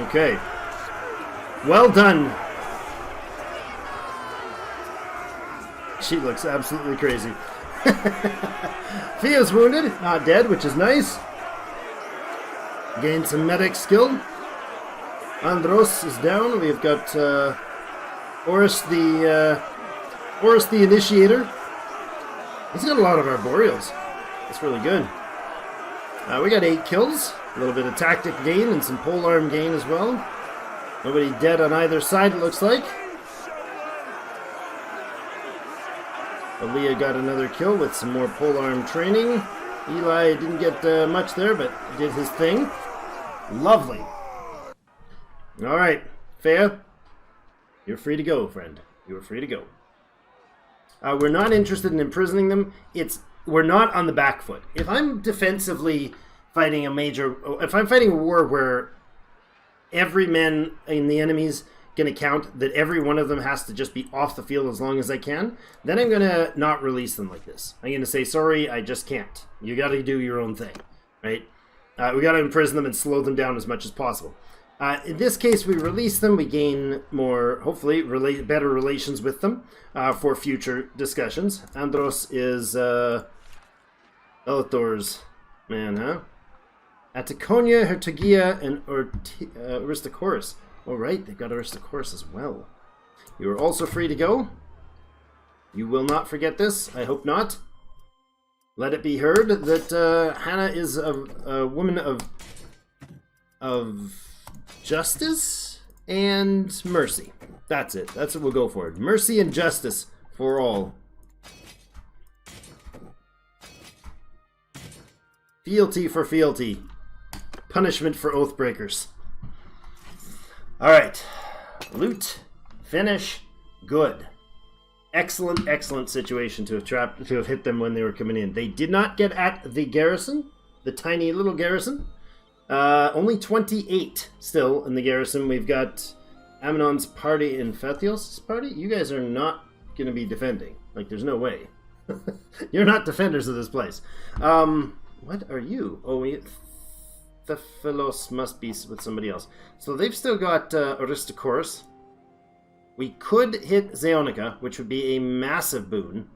Okay. Well done. She looks absolutely crazy. Thea's wounded, not dead, which is nice. Gained some medic skill. Andros is down. We've got Horus the Initiator. He's got a lot of arboreals. That's really good. We got 8 kills. A little bit of tactic gain and some polearm gain as well. Nobody dead on either side, it looks like. Aaliyah got another kill with some more polearm training. Eli didn't get much there, but did his thing. Lovely. Alright, Fea, you're free to go, friend. You're free to go. We're not interested in imprisoning them. We're not on the back foot. If I'm defensively fighting if I'm fighting a war where every man in the enemy's going to count, that every one of them has to just be off the field as long as I can, then I'm going to not release them like this. I'm going to say, sorry, I just can't. You got to do your own thing, right? We got to imprison them and slow them down as much as possible. In this case, we release them. We gain more, hopefully, better relations with them for future discussions. Andros is Elator's man, huh? Aticonia, Hertogia, and Aristochorus. All right, they've got Aristochorus as well. You are also free to go. You will not forget this. I hope not. Let it be heard that Hannah is a woman of justice and mercy. That's it. That's what we'll go for. Mercy and justice for all. Fealty for fealty. Punishment for oathbreakers. Alright. Loot. Finish. Good. Excellent, excellent situation to have hit them when they were coming in. They did not get at the garrison. The tiny little garrison. Only 28 still in the garrison. We've got Ammonon's party and Fathios' party. You guys are not going to be defending. Like, there's no way. You're not defenders of this place. What are you? Oh, Thephilos must be with somebody else. So they've still got Aristochorus. We could hit Zeonica, which would be a massive boon.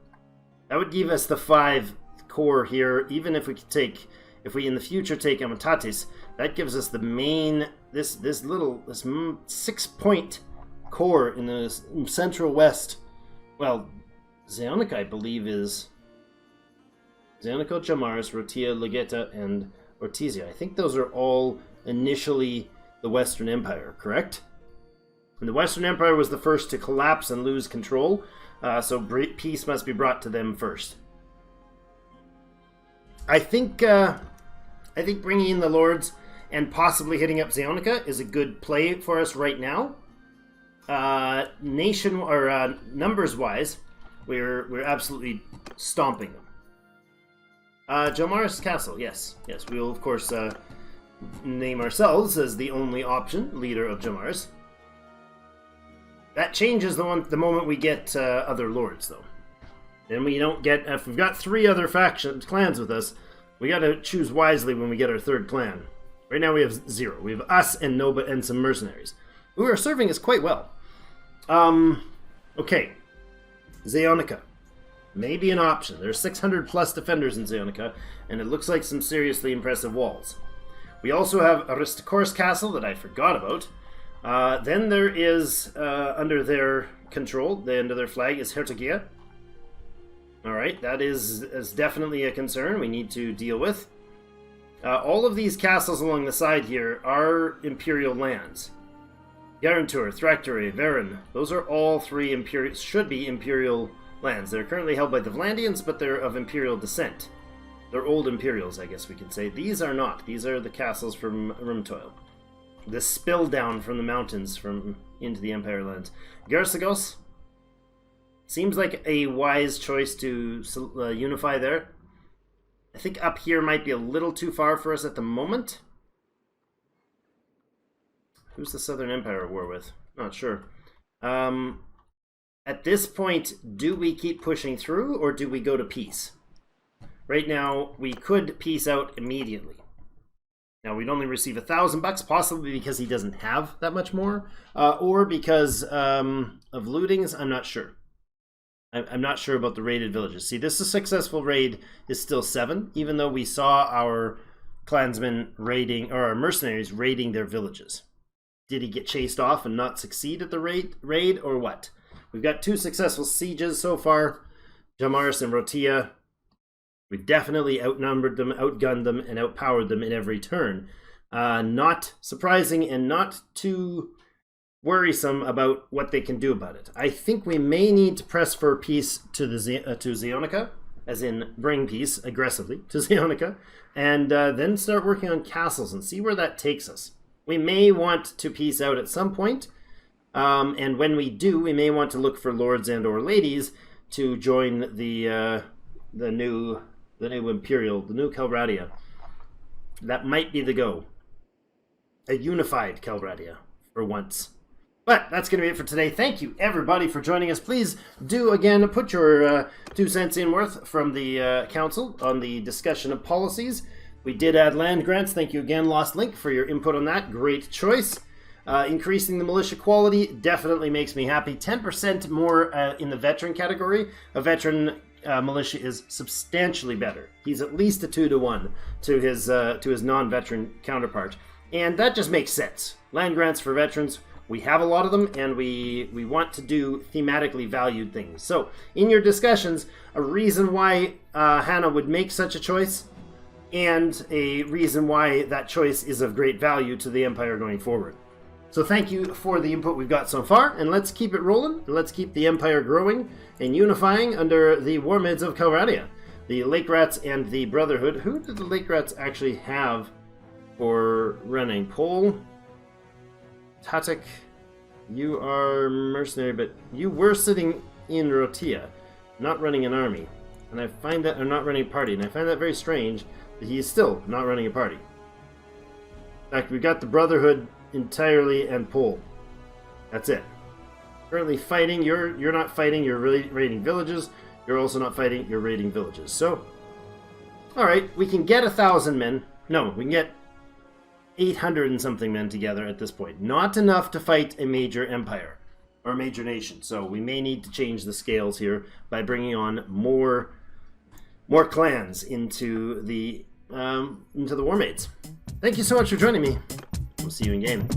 That would give us the 5 core here. Even if we could take, if we in the future take Amatatis, that gives us the main, this 6-point core in the central west. Well, Zeonica, I believe, is Zeonico, Jamaris, Rhotae, Legeta, and Ortizia. I think those are all initially the Western Empire, correct? And the Western Empire was the first to collapse and lose control, so peace must be brought to them first. I think bringing in the Lords and possibly hitting up Zeonica is a good play for us right now. Numbers-wise, we're absolutely stomping them. Jomaris Castle, yes. Yes, we will, of course, name ourselves as the only option, leader of Jomaris. That changes the moment we get other lords, though. Then we don't get, if we've got 3 other clans with us, we gotta choose wisely when we get our 3rd clan. Right now we have 0. We have us and Nova and some mercenaries, who are serving us quite well. Okay. Zeonica. Maybe an option. There's 600 plus defenders in Zeonica, and it looks like some seriously impressive walls. We also have Aristochorus Castle that I forgot about. Then there is, under their control, under their flag, is Hertogia. Alright, that is definitely a concern we need to deal with. All of these castles along the side here are Imperial lands. Garantur, Thractory, Varen, those are all 3 should be Imperial lands. They're currently held by the Vlandians, but they're of Imperial descent. They're old Imperials, I guess we could say. These are not. These are the castles from Rhotae. The spill down from the mountains from into the Empire lands. Garsagos seems like a wise choice to unify there. I think up here might be a little too far for us at the moment. Who's the Southern Empire war with? Not sure. At this point, do we keep pushing through or do we go to peace? Right now, we could peace out immediately. Now, we'd only receive $1,000, possibly because he doesn't have that much more, or because of lootings. I'm not sure. I'm not sure about the raided villages. See, this is a successful raid is still 7, even though we saw our clansmen raiding, or our mercenaries raiding their villages. Did he get chased off and not succeed at the raid, or what? We've got 2 successful sieges so far, Jamaris and Rhotae. We've definitely outnumbered them, outgunned them, and outpowered them in every turn. Not surprising and not too worrisome about what they can do about it. I think we may need to press for peace to Zeonica, as in bring peace aggressively to Zeonica, and then start working on castles and see where that takes us. We may want to peace out at some point, and when we do, we may want to look for lords and or ladies to join the new Imperial, the new Calradia. That might be the go. A unified Calradia, for once. But that's going to be it for today. Thank you, everybody, for joining us. Please do, again, put your 2 cents in worth from the council on the discussion of policies. We did add land grants. Thank you again, Lost Link, for your input on that. Great choice. Increasing the militia quality definitely makes me happy. 10% more in the veteran category. A veteran militia is substantially better. He's at least a 2-to-1 to his non-veteran counterpart. And that just makes sense. Land grants for veterans. We have a lot of them, and we want to do thematically valued things. So, in your discussions, a reason why Hannah would make such a choice, and a reason why that choice is of great value to the Empire going forward. So thank you for the input we've got so far, and let's keep it rolling. Let's keep the Empire growing and unifying under the Warmaids of Calradia. The Lake Rats and the Brotherhood. Who did the Lake Rats actually have for running? Pole? Tatik, you are mercenary, but you were sitting in Rhotae, not running an army. And I find that, or not running a party, and I find that very strange that he is still not running a party. In fact, we've got the Brotherhood entirely and Pole. That's it. Currently fighting, you're not fighting, you're raiding villages. You're also not fighting, you're raiding villages. So, alright, we can get 1,000 men. No, we can get 800 and something men together at this point. Not enough to fight a major empire or a major nation. So we may need to change the scales here by bringing on more clans into the Warmaids. Thank you so much for joining me. We'll see you in game.